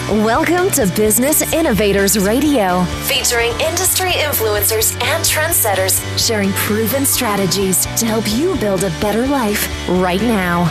Welcome to Business Innovators Radio, featuring industry influencers and trendsetters sharing proven strategies to help you build a better life right now.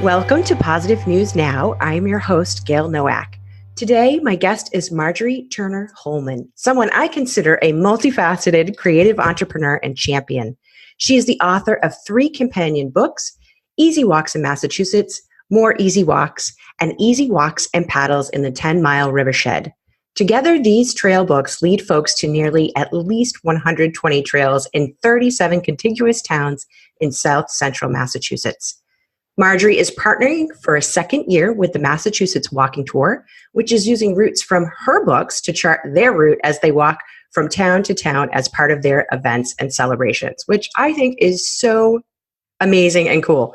Welcome to Positive News Now. I'm your host, Gail Nowak. Today, my guest is Marjorie Turner Holman, someone I consider a multifaceted creative entrepreneur and champion. She is the author of 3 companion books, Easy Walks in Massachusetts, More Easy Walks, and Easy Walks and Paddles in the 10-Mile Rivershed. Together, these trail books lead folks to nearly at least 120 trails in 37 contiguous towns in South Central Massachusetts. Marjorie is partnering for a second year with the Massachusetts Walking Tour, which is using routes from her books to chart their route as they walk from town to town as part of their events and celebrations, which I think is so amazing and cool.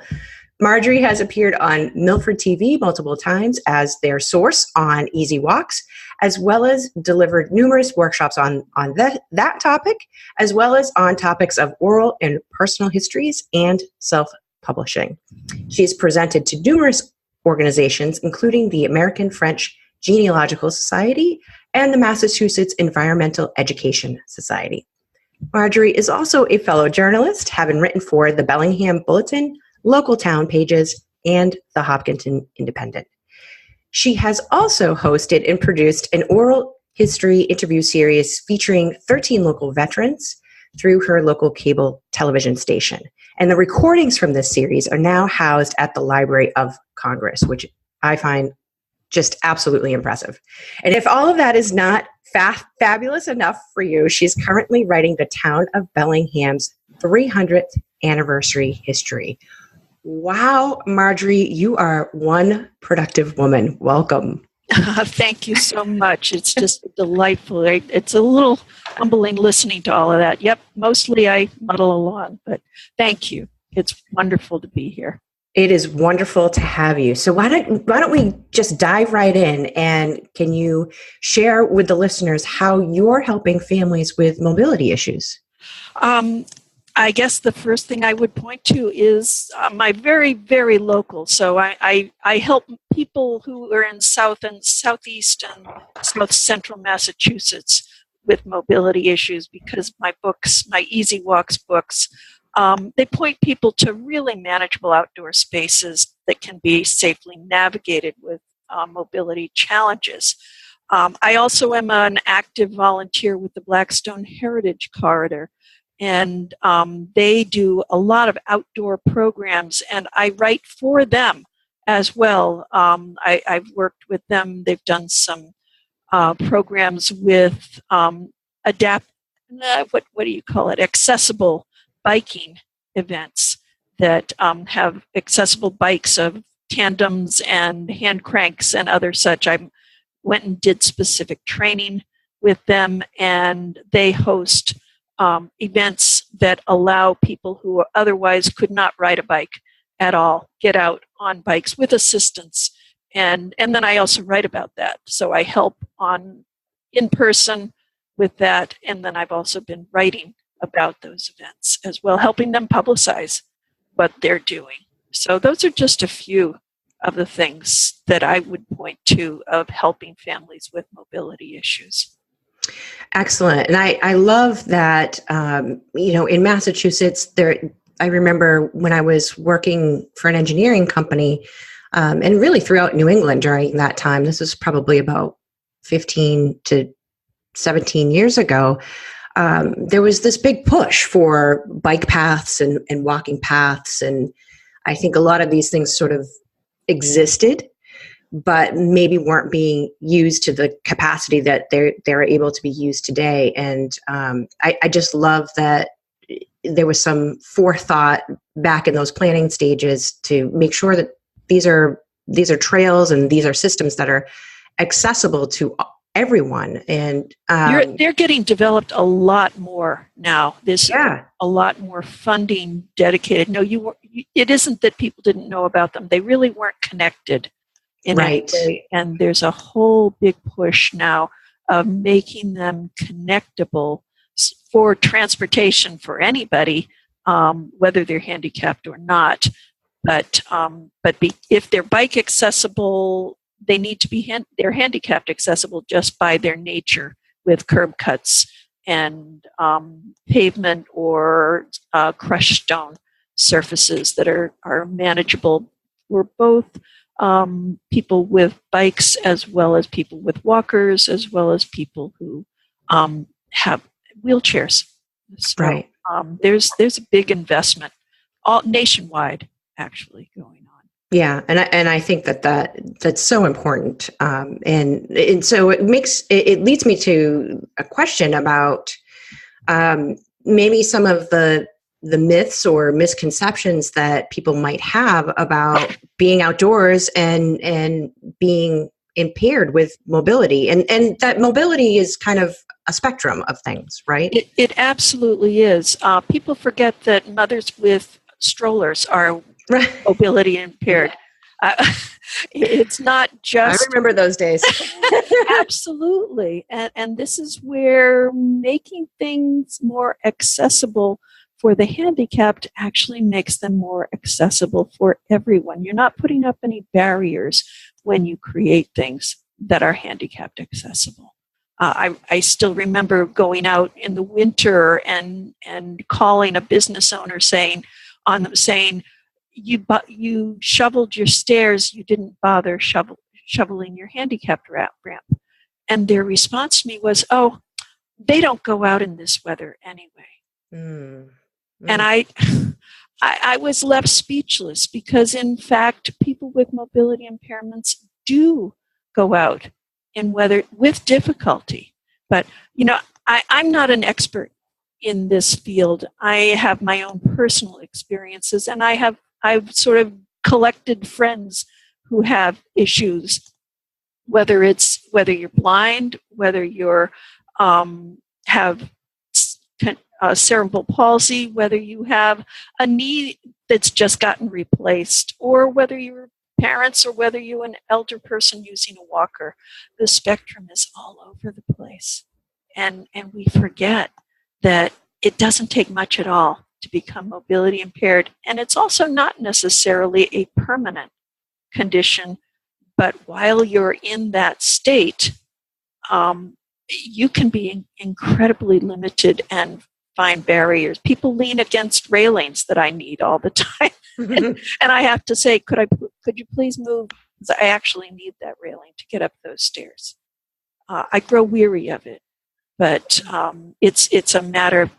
Marjorie has appeared on Milford TV multiple times as their source on Easy Walks, as well as delivered numerous workshops on that topic, as well as on topics of oral and personal histories and self-publishing. She is presented to numerous organizations, including the American French Genealogical Society and the Massachusetts Environmental Education Society. Marjorie is also a fellow journalist, having written for the Bellingham Bulletin, local town pages, and the Hopkinton Independent. She has also hosted and produced an oral history interview series featuring 13 local veterans through her local cable television station. And the recordings from this series are now housed at the Library of Congress, which I find just absolutely impressive. And if all of that is not fabulous enough for you, she's currently writing the town of Bellingham's 300th anniversary history. Wow, Marjorie, you are one productive woman. Welcome. Thank you so much. It's just delightful. It's a little humbling listening to all of that. Yep, mostly I muddle along, but thank you. It's wonderful to be here. It is wonderful to have you. So why don't we just dive right in, and can you share with the listeners how you're helping families with mobility issues? I guess the first thing I would point to is my very, very local. So I help people who are in South and Southeast and South Central Massachusetts with mobility issues, because my books, my Easy Walks books, they point people to really manageable outdoor spaces that can be safely navigated with mobility challenges. I also am an active volunteer with the Blackstone Heritage Corridor, and they do a lot of outdoor programs, and I write for them as well. I've worked with them. They've done some programs with accessible biking events that have accessible bikes of tandems and hand cranks and other such. I went and did specific training with them, and they host events that allow people who otherwise could not ride a bike at all get out on bikes with assistance. And then I also write about that. So I help in person with that, and then I've also been writing about those events as well, helping them publicize what they're doing. So those are just a few of the things that I would point to of helping families with mobility issues. Excellent. And I love that, in Massachusetts, I remember when I was working for an engineering company, and really throughout New England during that time, this was probably about 15 to 17 years ago, there was this big push for bike paths and walking paths. And I think a lot of these things sort of existed, but maybe weren't being used to the capacity that they're able to be used today. And I just love that there was some forethought back in those planning stages to make sure that these are trails and these are systems that are accessible to everyone. And they're getting developed a lot more now. There's a lot more funding dedicated. No, it isn't that people didn't know about them. They really weren't connected in any way. And there's a whole big push now of making them connectable for transportation for anybody, whether they're handicapped or not. But if they're bike accessible, they need to be they're handicapped accessible just by their nature, with curb cuts and pavement or crushed stone surfaces that are manageable for both people with bikes as well as people with walkers, as well as people who have wheelchairs. So, Right. There's a big investment, all nationwide, actually going on. Yeah, and I think that's so important, and so it leads me to a question about maybe some of the myths or misconceptions that people might have about being outdoors and being impaired with mobility, and that mobility is kind of a spectrum of things, right? It absolutely is. People forget that mothers with strollers are mobility impaired. It's not just... I remember those days. Absolutely. And this is where making things more accessible for the handicapped actually makes them more accessible for everyone. You're not putting up any barriers when you create things that are handicapped accessible. I still remember going out in the winter and calling a business owner saying, you shoveled your stairs, you didn't bother shoveling your handicapped ramp. And their response to me was, oh, they don't go out in this weather anyway. And I was left speechless, because in fact, people with mobility impairments do go out in weather with difficulty. But, I'm not an expert in this field. I have my own personal experiences, and I've sort of collected friends who have issues, whether you're blind, whether you're have cerebral palsy, whether you have a knee that's just gotten replaced, or whether you're parents, or whether you're an elder person using a walker. The spectrum is all over the place. And we forget that it doesn't take much at all to become mobility impaired. And it's also not necessarily a permanent condition, but while you're in that state, you can be incredibly limited and find barriers. People lean against railings that I need all the time. and I have to say, could you please move? Because I actually need that railing to get up those stairs. I grow weary of it, but it's a matter of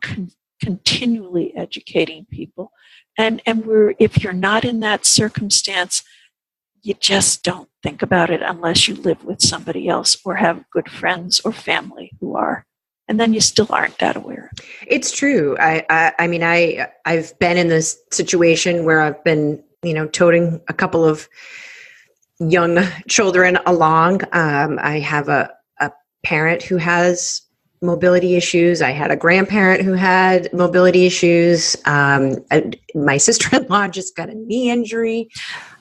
continually educating people. And if you're not in that circumstance, you just don't think about it unless you live with somebody else or have good friends or family who are. And then you still aren't that aware. It's true. I mean, I've been in this situation where I've been, toting a couple of young children along. I have a parent who has mobility issues. I had a grandparent who had mobility issues. My sister-in-law just got a knee injury.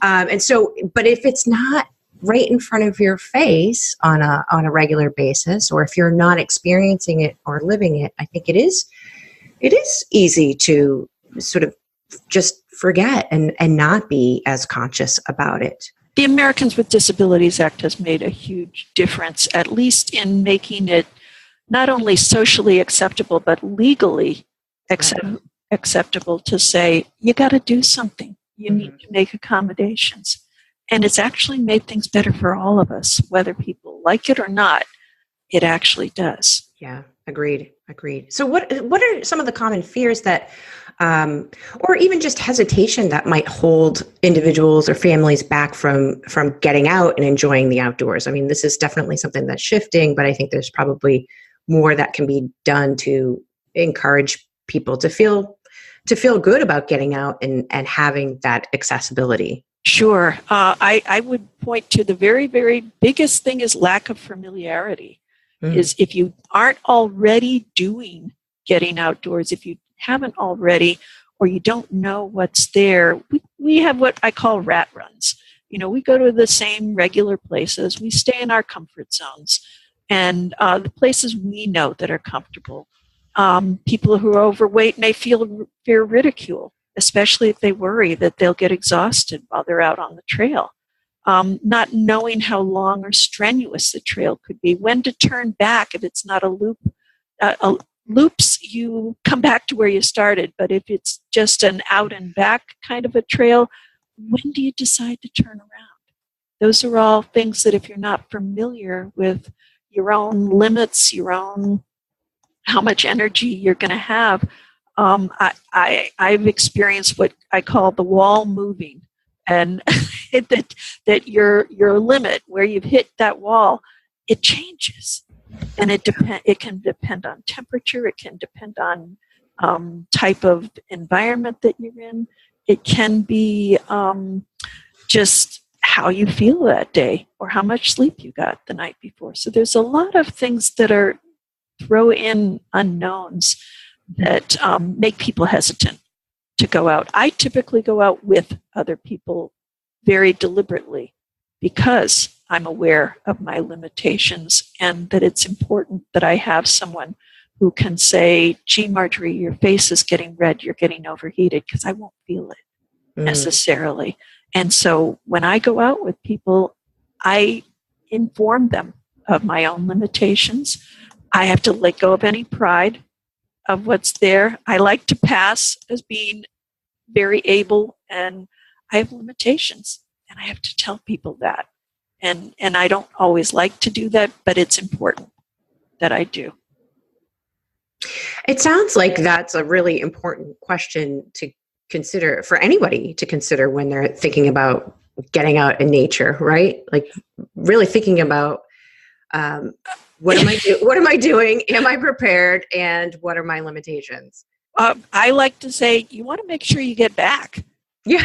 And so, but if it's not right in front of your face on a regular basis, or if you're not experiencing it or living it, I think it is easy to sort of just forget and not be as conscious about it. The Americans with Disabilities Act has made a huge difference, at least in making it not only socially acceptable, but legally acceptable to say, you got to do something. You need to make accommodations. And it's actually made things better for all of us, whether people like it or not. It actually does. Yeah, agreed. So what are some of the common fears that, or even just hesitation that might hold individuals or families back from getting out and enjoying the outdoors? I mean, this is definitely something that's shifting, but I think there's probably more that can be done to encourage people to feel good about getting out and having that accessibility. Sure. I would point to the very, very biggest thing is lack of familiarity. Is if you aren't already doing getting outdoors, if you haven't already, or you don't know what's there, we have what I call rat runs. We go to the same regular places. We stay in our comfort zones. And the places we know that are comfortable. People who are overweight may fear ridicule, especially if they worry that they'll get exhausted while they're out on the trail. not knowing how long or strenuous the trail could be, when to turn back if it's not a loop. Loops, you come back to where you started, but if it's just an out and back kind of a trail, when do you decide to turn around? Those are all things that if you're not familiar with your own limits, your own how much energy you're going to have, I've experienced what I call the wall moving, and that your limit where you've hit that wall, it changes, and it can depend on temperature, it can depend on type of environment that you're in, it can be just how you feel that day or how much sleep you got the night before. So there's a lot of things that are throw in unknowns that make people hesitant to go out. I typically go out with other people very deliberately because I'm aware of my limitations and that it's important that I have someone who can say, gee, Marjorie, your face is getting red, you're getting overheated, because I won't feel it necessarily. And so when I go out with people, I inform them of my own limitations. I have to let go of any pride of what's there. I like to pass as being very able, and I have limitations, and I have to tell people that. And I don't always like to do that, but it's important that I do. It sounds like that's a really important question to consider for anybody to consider when they're thinking about getting out in nature, right? Like really thinking about what am I doing? Am I prepared? And what are my limitations? I like to say, you want to make sure you get back. Yeah.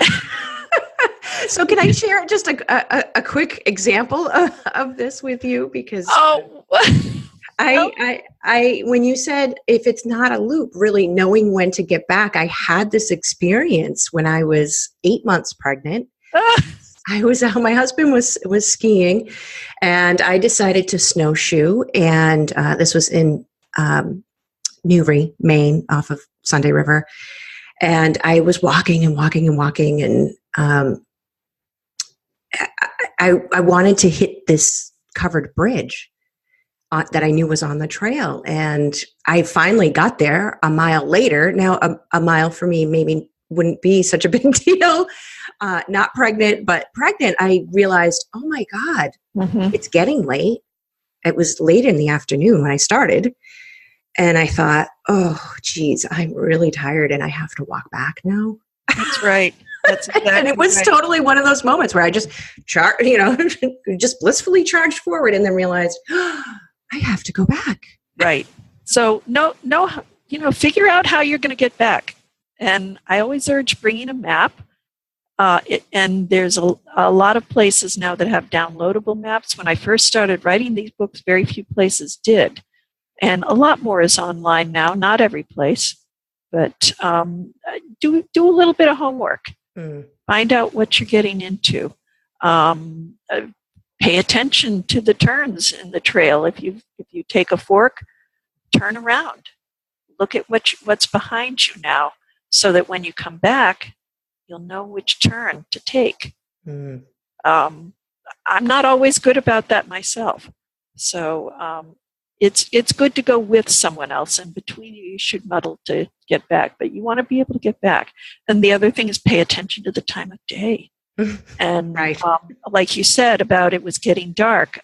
So can I share just a quick example of this with you? Because I when you said if it's not a loop, really knowing when to get back, I had this experience when I was 8 months pregnant. My husband was skiing, and I decided to snowshoe, and this was in Newry, Maine, off of Sunday River. And I was walking, and I wanted to hit this covered bridge that I knew was on the trail. And I finally got there a mile later. Now, a mile for me maybe wouldn't be such a big deal. Not pregnant, but pregnant, I realized, oh my God, it's getting late. It was late in the afternoon when I started. And I thought, oh, geez, I'm really tired and I have to walk back now. That's right. That's exactly and it was totally one of those moments where I just, just blissfully charged forward and then realized, I have to go back. Right. So figure out how you're going to get back. And I always urge bringing a map. And there's a lot of places now that have downloadable maps. When I first started writing these books, very few places did. And a lot more is online now, not every place. But do a little bit of homework. Find out what you're getting into. Pay attention to the turns in the trail. If you take a fork, turn around. Look at what's behind you now, so that when you come back, you'll know which turn to take. I'm not always good about that myself. So it's good to go with someone else, and between you should muddle to get back, but you want to be able to get back. And the other thing is pay attention to the time of day. And right. Like you said about it was getting dark,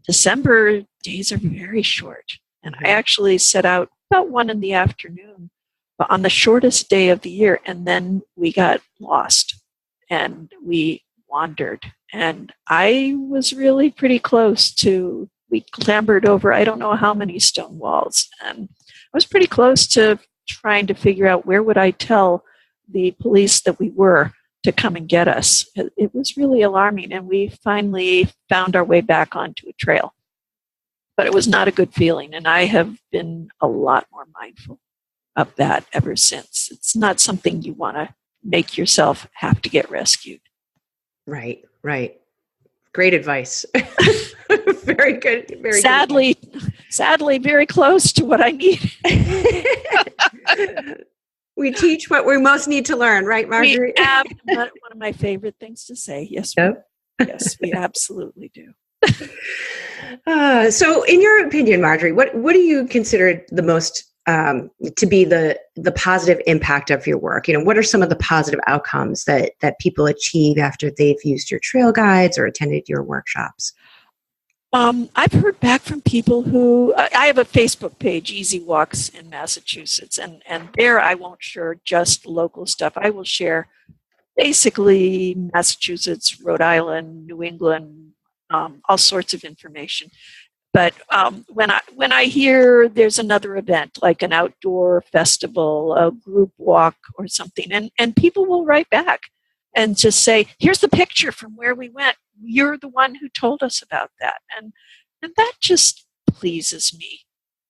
December days are very short. And I actually set out about 1 PM on the shortest day of the year, and then we got lost and we wandered. And I was really pretty close to, we clambered over I don't know how many stone walls, and I was pretty close to trying to figure out where would I tell the police that we were to come and get us. It was really alarming, and we finally found our way back onto a trail. But it was not a good feeling, and I have been a lot more mindful of that ever since. It's not something you want to make yourself have to get rescued. Right. Great advice. Very good. Sadly, very close to what I need. We teach what we most need to learn, right, Marjorie? One of my favorite things to say. Yes. Yep. Yes, we absolutely do. So in your opinion, Marjorie, what do you consider the most to be the positive impact of your work? What are some of the positive outcomes that people achieve after they've used your trail guides or attended your workshops? I've heard back from people who, I have a Facebook page, Easy Walks in Massachusetts, and there I won't share just local stuff. I will share basically Massachusetts, Rhode Island, New England, all sorts of information. But when I hear there's another event, like an outdoor festival, a group walk or something, and people will write back and just say, here's the picture from where we went. You're the one who told us about that. And that just pleases me,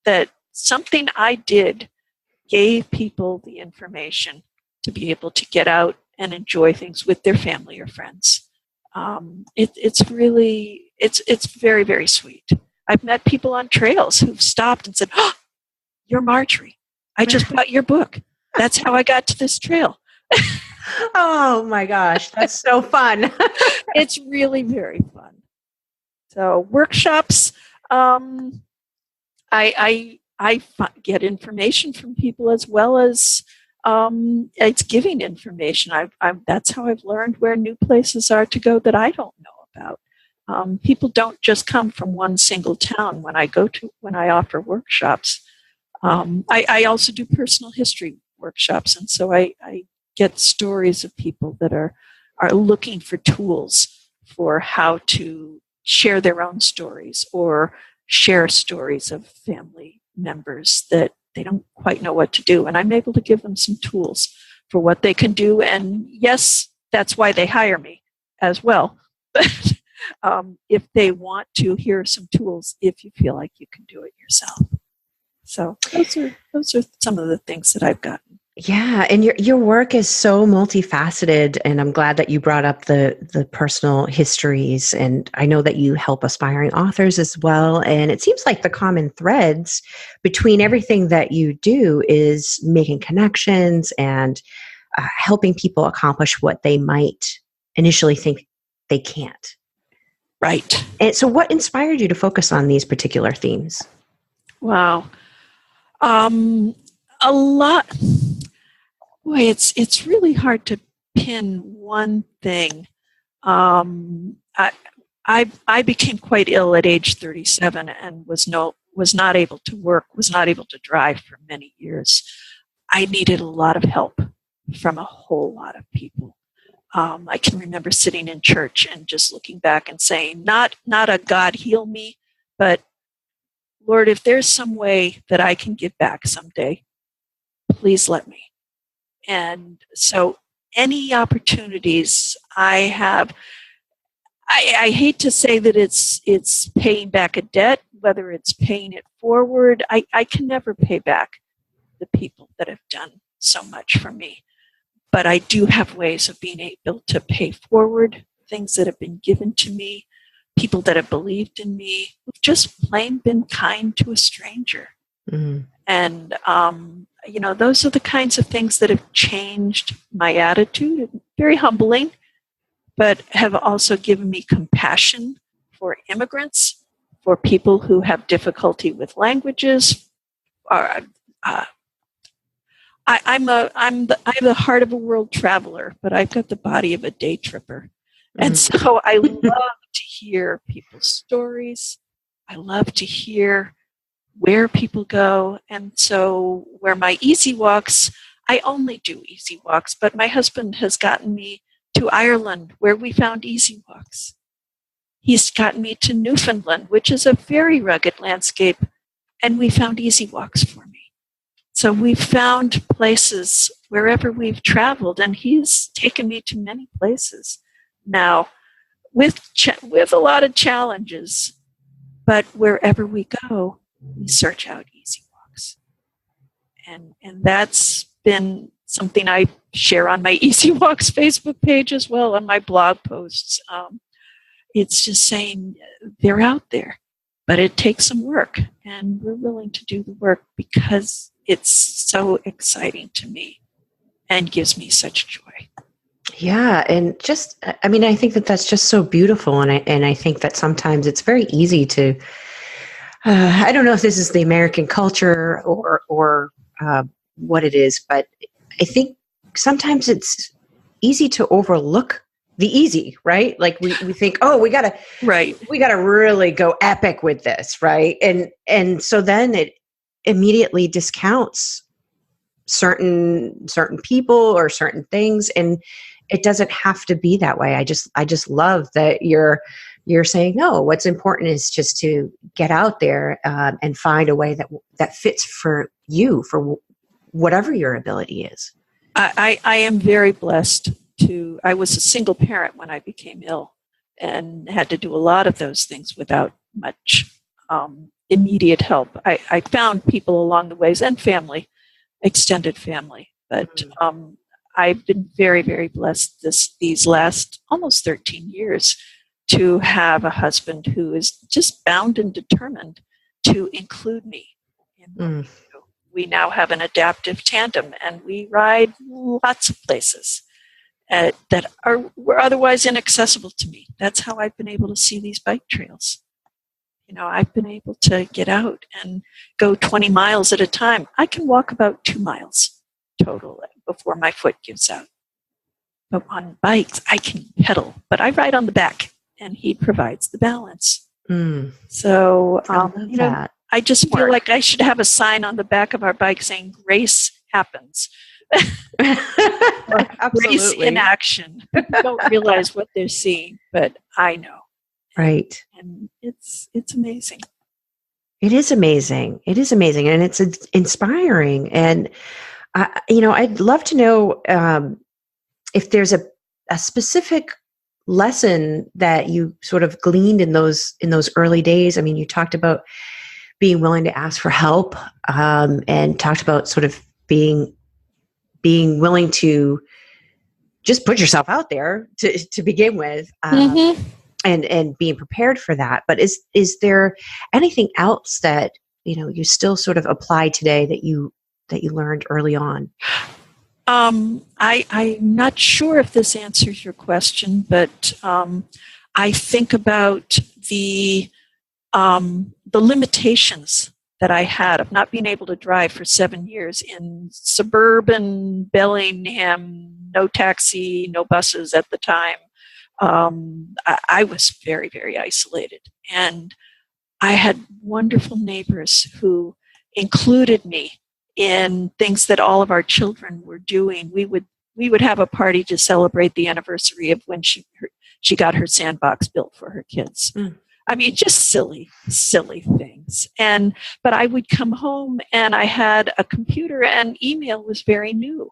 that something I did gave people the information to be able to get out and enjoy things with their family or friends. It's really, it's very, very sweet. I've met people on trails who've stopped and said, oh, you're Marjorie. I just bought your book. That's how I got to this trail. Oh my gosh, that's so fun. It's really very fun. So workshops, I get information from people as well as it's giving information. That's how I've learned where new places are to go that I don't know about. People don't just come from one single town when I offer workshops. I also do personal history workshops, and so I get stories of people that are looking for tools for how to share their own stories or share stories of family members that they don't quite know what to do. And I'm able to give them some tools for what they can do. And yes, that's why they hire me as well. But if they want to hear some tools, if you feel like you can do it yourself. So those are some of the things that I've gotten. Yeah, and your work is so multifaceted, and I'm glad that you brought up the personal histories, and I know that you help aspiring authors as well, and it seems like the common threads between everything that you do is making connections and helping people accomplish what they might initially think they can't. Right. And so what inspired you to focus on these particular themes? Wow. A lot. Boy, it's really hard to pin one thing. I became quite ill at age 37 and was not able to work, was not able to drive for many years. I needed a lot of help from a whole lot of people. I can remember sitting in church and just looking back and saying, not a God heal me, but Lord, if there's some way that I can give back someday, please let me. And so any opportunities I have, I hate to say that it's paying back a debt, whether it's paying it forward. I can never pay back the people that have done so much for me. But I do have ways of being able to pay forward things that have been given to me, people that have believed in me, who've just plain been kind to a stranger. Mm-hmm. And, those are the kinds of things that have changed my attitude. Very humbling, but have also given me compassion for immigrants, for people who have difficulty with languages. I'm the heart of a world traveler, but I've got the body of a day tripper. And so I love to hear people's stories. I love to hear where people go. And so where my easy walks, I only do easy walks, but my husband has gotten me to Ireland where we found easy walks. He's gotten me to Newfoundland, which is a very rugged landscape, and we found easy walks for me. So we've found places wherever we've traveled, and he's taken me to many places now with a lot of challenges, but wherever we go, we search out easy walks. And that's been something I share on my Easy Walks Facebook page as well, on my blog posts. It's just saying they're out there, but it takes some work, and we're willing to do the work because it's so exciting to me and gives me such joy. Yeah, and just, I mean, I think that that's just so beautiful, and I think that sometimes it's very easy to. I don't know if this is the American culture or what it is, but I think sometimes it's easy to overlook the easy, right? Like we think, oh, Right. we gotta really go epic with this, right? And so then it immediately discounts certain people or certain things, and it doesn't have to be that way. I just love that you're saying no. What's important is just to get out there and find a way that fits for you, for whatever your ability is. I am very blessed to, I was a single parent when I became ill and had to do a lot of those things without much immediate help. I found people along the ways and family, extended family, but I've been very, very blessed these last almost 13 years to have a husband who is just bound and determined to include me in what we do. We now have an adaptive tandem, and we ride lots of places that were otherwise inaccessible to me. That's how I've been able to see these bike trails. You know, I've been able to get out and go 20 miles at a time. I can walk about 2 miles total before my foot gives out. But on bikes, I can pedal, but I ride on the back, and he provides the balance. So, you know, I just feel like I should have a sign on the back of our bike saying "Grace happens." Grace in action. People don't realize what they're seeing, but I know. Right. And it's amazing. It is amazing. It is amazing, and it's inspiring. And I'd love to know if there's a specific lesson that you sort of gleaned in those early days. I mean, you talked about being willing to ask for help, and talked about sort of being willing to just put yourself out there to begin with, and being prepared for that. But is there anything else that you still sort of apply today that you learned early on? I'm not sure if this answers your question, but I think about the limitations that I had of not being able to drive for 7 years in suburban Bellingham, no taxi, no buses at the time. I was very, very isolated, and I had wonderful neighbors who included me in things that all of our children were doing. We would have a party to celebrate the anniversary of when she got her sandbox built for her kids. I mean, just silly things. But I would come home, and I had a computer, and email was very new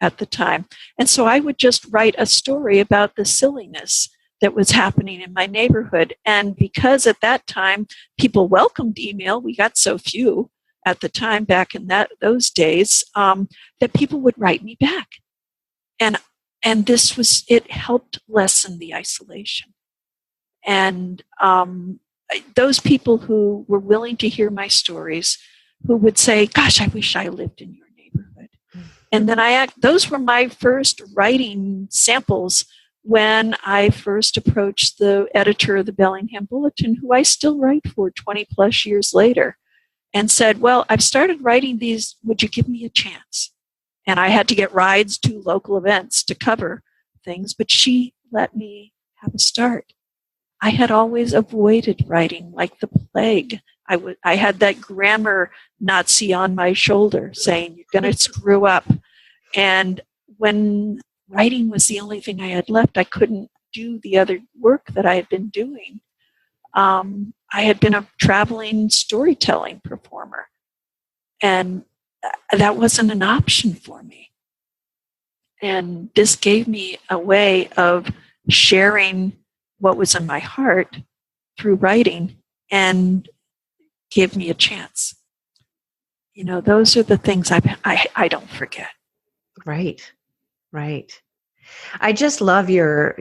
at the time. And so I would just write a story about the silliness that was happening in my neighborhood. And because at that time people welcomed email, we got so few at the time back in those days, that people would write me back. And it helped lessen the isolation. And those people who were willing to hear my stories, who would say, gosh, I wish I lived in your neighborhood. And then those were my first writing samples when I first approached the editor of the Bellingham Bulletin, who I still write for 20 plus years later, and said, well, I've started writing these. Would you give me a chance? And I had to get rides to local events to cover things, but she let me have a start. I had always avoided writing like the plague. I had that grammar Nazi on my shoulder saying, you're going to screw up. And when writing was the only thing I had left, I couldn't do the other work that I had been doing. I had been a traveling storytelling performer, and that wasn't an option for me. And this gave me a way of sharing what was in my heart through writing, and give me a chance. Those are the things I don't forget. Right. I just love your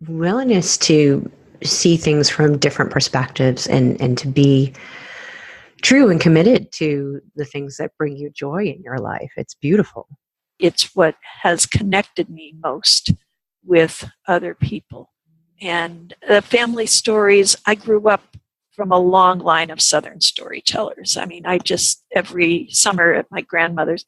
willingness to see things from different perspectives, and to be true and committed to the things that bring you joy in your life. It's beautiful. it's what has connected me most with other people. And the family stories, I grew up from a long line of Southern storytellers. I mean, every summer at my grandmother's,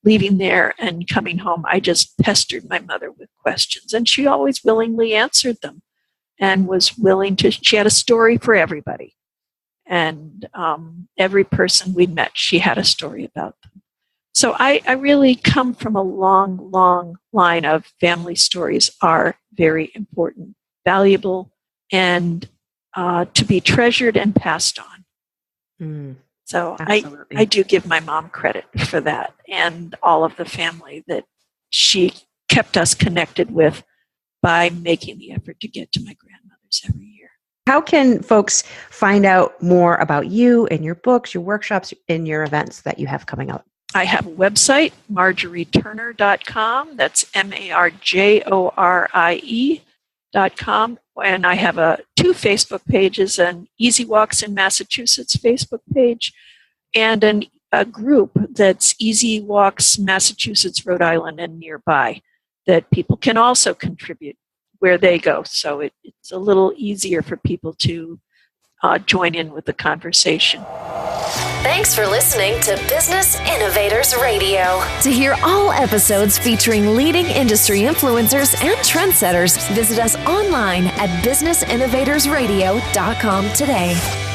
leaving there and coming home, I just pestered my mother with questions. And she always willingly answered them and was willing to, she had a story for everybody. And every person we met, she had a story about them. So I really come from a long, long line of family stories are very important, valuable, and to be treasured and passed on. So I do give my mom credit for that and all of the family that she kept us connected with by making the effort to get to my grandmother's every year. How can folks find out more about you and your books, your workshops, and your events that you have coming up? I have a website, MarjorieTurner.com. That's MarjorieE.com. And I have two Facebook pages, an Easy Walks in Massachusetts Facebook page and a group that's Easy Walks Massachusetts, Rhode Island, and nearby that people can also contribute where they go. So it's a little easier for people to join in with the conversation. Thanks for listening to Business Innovators Radio. To hear all episodes featuring leading industry influencers and trendsetters, visit us online at businessinnovatorsradio.com today.